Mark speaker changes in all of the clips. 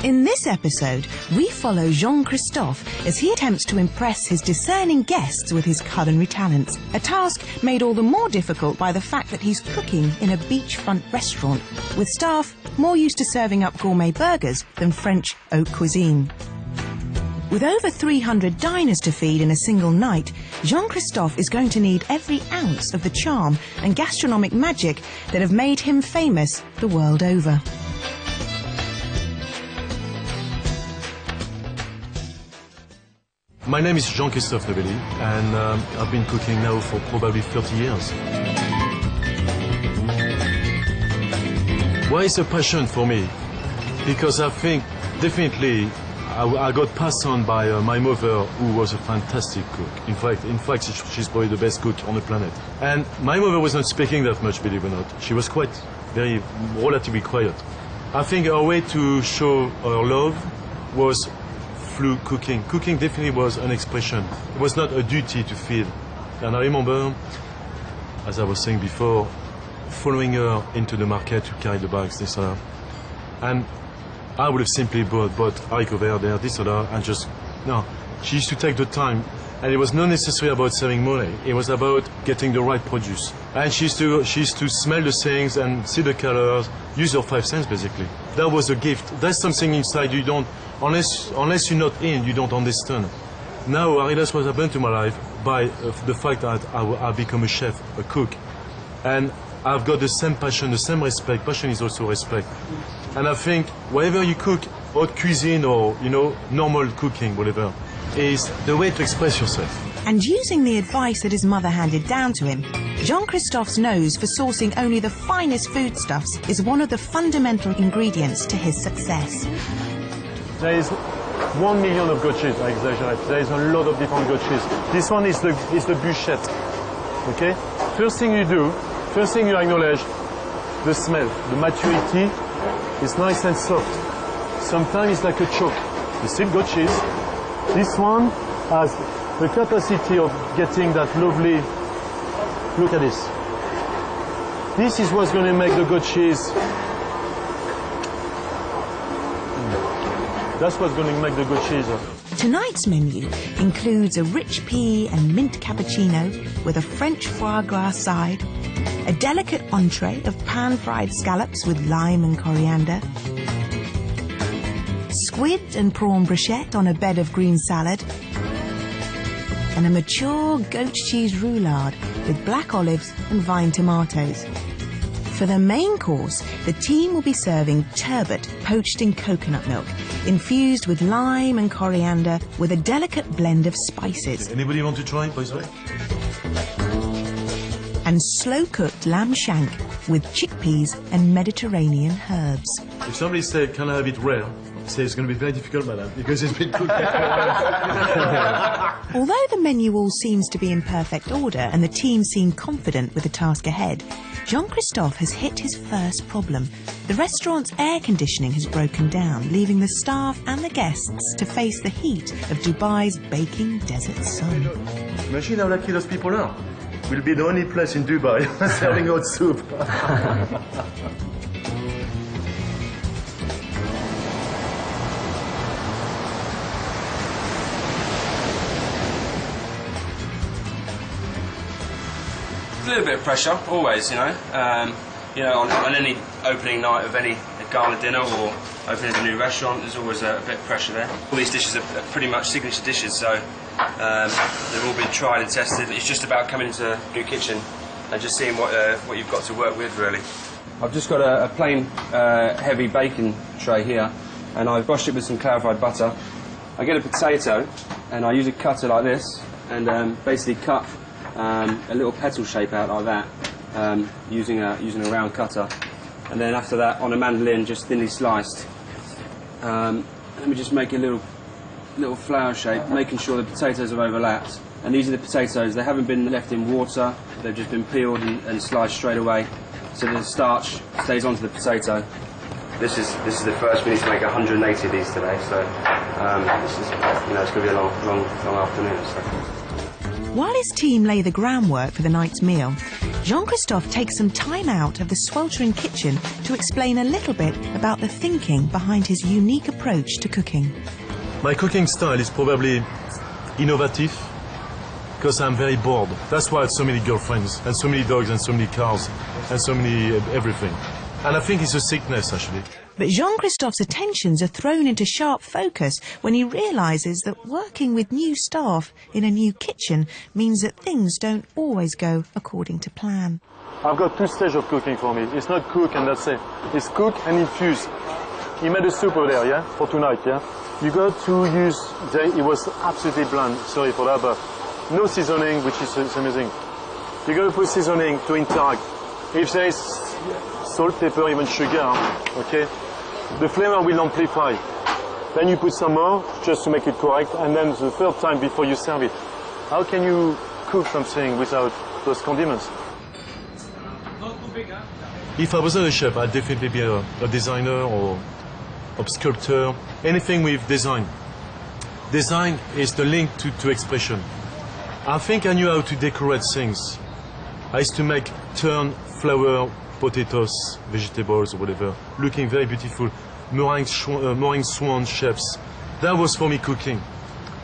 Speaker 1: In this episode, we follow Jean-Christophe as he attempts to impress his discerning guests with his culinary talents, a task made all the more difficult by the fact that he's cooking in a beachfront restaurant, with staff more used to serving up gourmet burgers than French haute cuisine. With over 300 diners to feed in a single night, Jean-Christophe is going to need every ounce of the charm and gastronomic magic that have made him famous the world over.
Speaker 2: My name is Jean-Christophe, and I've been cooking now for probably 30 years. Why is a passion for me? Because I think definitely I got passed on by my mother, who was a fantastic cook. In fact, she's probably the best cook on the planet. And my mother was not speaking that much, believe it or not. She was very relatively quiet. I think our way to show our love was through cooking. Cooking definitely was an expression. It was not a duty to feed. And I remember, as I was saying before, following her into the market to carry the bags, this or that. And I would have simply bought haricot vert there, this or that, and just, no. She used to take the time, and it was not necessarily about saving money. It was about getting the right produce. And she used to smell the things and see the colors, use your 5 senses basically. That was a gift. That's something inside you don't, unless you're not in, you don't understand. Now I realize what happened to my life by the fact that I become a chef, a cook. And I've got the same passion, the same respect. Passion is also respect. And I think whatever you cook, haute cuisine or, normal cooking, whatever, is the way to express yourself.
Speaker 1: And using the advice that his mother handed down to him, Jean-Christophe's nose for sourcing only the finest foodstuffs is one of the fundamental ingredients to his success.
Speaker 2: There is 1 million of goat cheese, I exaggerate. There is a lot of different goat cheese. This one is the bûchette. Okay? First thing you acknowledge the smell, the maturity. It's nice and soft. Sometimes it's like a choke. You still goat cheese. This one has the capacity of getting that lovely. Look at this. This is what's going to make the goat cheese. That's what's going to make the goat cheese.
Speaker 1: Tonight's menu includes a rich pea and mint cappuccino with a French foie gras side, a delicate entree of pan-fried scallops with lime and coriander, squid and prawn brochette on a bed of green salad, and a mature goat cheese roulade with black olives and vine tomatoes. For the main course, the team will be serving turbot poached in coconut milk, infused with lime and coriander with a delicate blend of spices.
Speaker 2: Anybody want to try, by the way?
Speaker 1: And slow-cooked lamb shank with chickpeas and Mediterranean herbs.
Speaker 2: If somebody said, can I have it rare? Say it's going to be very difficult, madam, because it's been cooked.
Speaker 1: Although the menu all seems to be in perfect order and the team seem confident with the task ahead, Jean-Christophe has hit his first problem. The restaurant's air conditioning has broken down, leaving the staff and the guests to face the heat of Dubai's baking desert sun.
Speaker 2: Imagine how lucky those people are. We'll be the only place in Dubai serving hot soup.
Speaker 3: A little bit of pressure, always, on any opening night of any gala dinner or opening a new restaurant, there's always a bit of pressure there. All these dishes are pretty much signature dishes, so they've all been tried and tested. It's just about coming into a new kitchen and just seeing what you've got to work with, really. I've just got a plain heavy bacon tray here, and I've brushed it with some clarified butter. I get a potato, and I use a cutter like this, and basically cut a little petal shape out like that, using a round cutter, and then after that on a mandolin just thinly sliced. Let me just make a little flower shape, making sure the potatoes have overlapped. And these are the potatoes. They haven't been left in water. They've just been peeled and sliced straight away, so the starch stays onto the potato. This is the first. We need to make 180 of these today, so it's going to be a long afternoon. So.
Speaker 1: While his team lay the groundwork for the night's meal, Jean-Christophe takes some time out of the sweltering kitchen to explain a little bit about the thinking behind his unique approach to cooking.
Speaker 2: My cooking style is probably innovative because I'm very bored. That's why I have so many girlfriends and so many dogs and so many cars and so many everything. And I think it's a sickness, actually.
Speaker 1: But Jean-Christophe's attentions are thrown into sharp focus when he realises that working with new staff in a new kitchen means that things don't always go according to plan.
Speaker 2: I've got two stages of cooking for me. It's not cook and that's it. It's cook and infuse. He made a soup over there, yeah, for tonight, yeah? You got to use, it was absolutely bland, sorry for that, but no seasoning, which is amazing. You got to put seasoning to interact. If there is salt, pepper, even sugar, okay, the flavor will amplify. Then you put some more, just to make it correct, and then the third time before you serve it. How can you cook something without those condiments? If I wasn't a chef, I'd definitely be a designer or a sculptor, anything with design. Design is the link to expression. I think I knew how to decorate things. I used to make turn flour, potatoes, vegetables, or whatever, looking very beautiful, meringue swan shapes. That was for me cooking.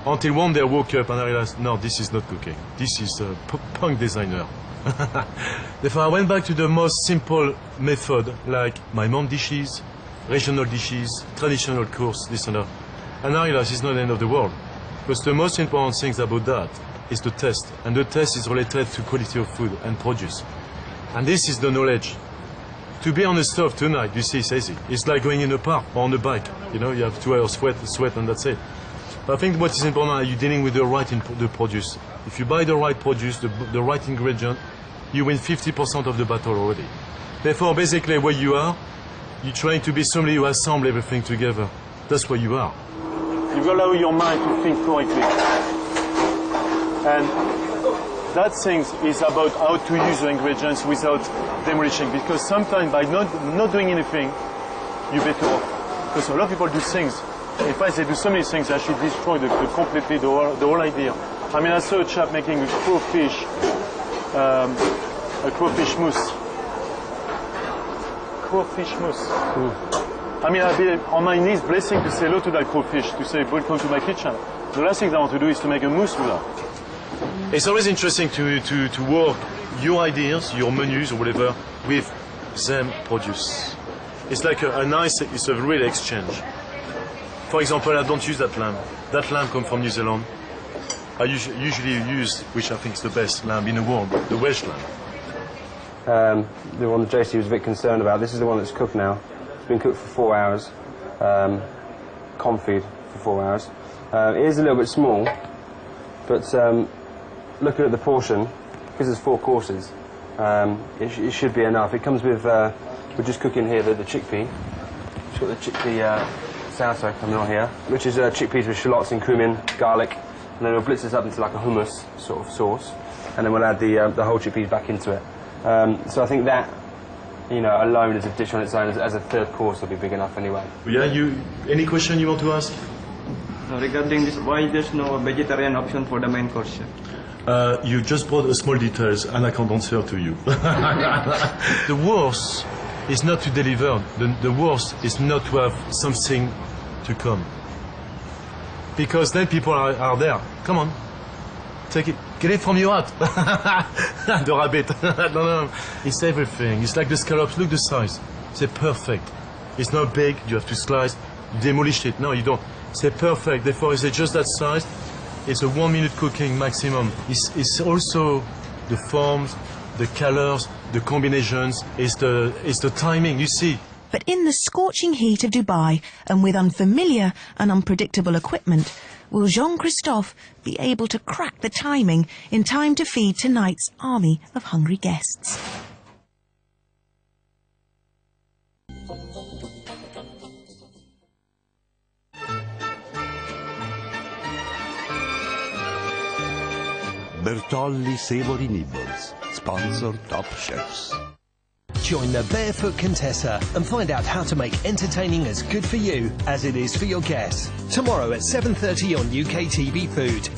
Speaker 2: Until one day I woke up and I realized, no, this is not cooking. This is a punk designer. Therefore I went back to the most simple method, like my mom dishes, regional dishes, traditional course, this and that. And I realized it's not the end of the world. Because the most important thing about that is the taste. And the taste is related to quality of food and produce. And this is the knowledge. To be on the stove tonight, you see, it's easy. It's like going in a park or on a bike. You know, you have 2 hours sweat and that's it. But I think what is important is you're dealing with the right the produce. If you buy the right produce, the right ingredient, you win 50% of the battle already. Therefore, basically, where you are, you're trying to be somebody who assembles everything together. That's where you are. You've got to allow your mind to think correctly. And that thing is about how to use the ingredients without demolishing. Because sometimes by not doing anything, you're better off. Because a lot of people do things. In fact, they do so many things that actually destroy completely the whole idea. I mean, I saw a chap making a crawfish mousse. Crawfish mousse. I mean, I've been on my knees blessing to say hello to that crawfish, to say, welcome to my kitchen. The last thing I want to do is to make a mousse with that. It's always interesting to work your ideas, your menus or whatever, with them produce. It's like it's a real exchange. For example, I don't use that lamb. That lamb comes from New Zealand. I usually use, which I think is the best lamb in the world, the Welsh lamb.
Speaker 3: The one that JC was a bit concerned about, this is the one that's cooked now. It's been cooked for 4 hours, confit for 4 hours. It is a little bit small, but looking at the portion, because there's 4 courses, it should be enough. It comes with, we're just cooking here the chickpea. It's got the chickpea salsa coming on here, which is chickpeas with shallots and cumin, garlic, and then we'll blitz this up into like a hummus sort of sauce, and then we'll add the whole chickpeas back into it. So I think that, you know, alone as a dish on its own, as a third course, will be big enough anyway.
Speaker 2: Yeah, any question you want to ask?
Speaker 4: Regarding this, why there's no vegetarian option for the main course?
Speaker 2: You just brought a small details and I can't answer to you. The worst is not to deliver. The worst is not to have something to come. Because then people are there. Come on. Take it. Get it from your heart. The rabbit. No. It's everything. It's like the scallops. Look the size. It's perfect. It's not big. You have to slice. You demolish it. No, you don't. It's perfect. Therefore, it's just that size. It's a 1 minute cooking maximum. It's also the forms, the colors, the combinations. It's the timing. You see.
Speaker 1: But in the scorching heat of Dubai, and with unfamiliar and unpredictable equipment, will Jean-Christophe be able to crack the timing in time to feed tonight's army of hungry guests?
Speaker 5: Bertolli Savory Nibbles, sponsor Top Chefs.
Speaker 6: Join the Barefoot Contessa and find out how to make entertaining as good for you as it is for your guests. Tomorrow at 7:30 on UK TV Food.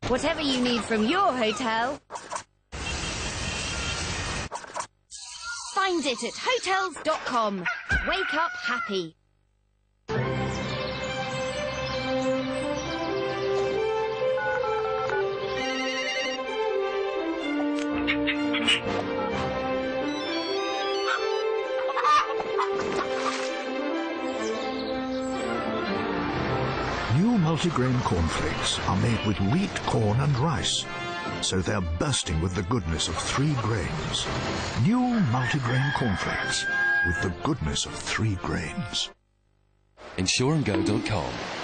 Speaker 7: Whatever you need from your hotel, Find it at hotels.com. Wake up happy.
Speaker 8: New multigrain cornflakes are made with wheat, corn and rice, so they're bursting with the goodness of 3 grains. New multigrain cornflakes with the goodness of 3 grains.
Speaker 5: Insureandgo.com.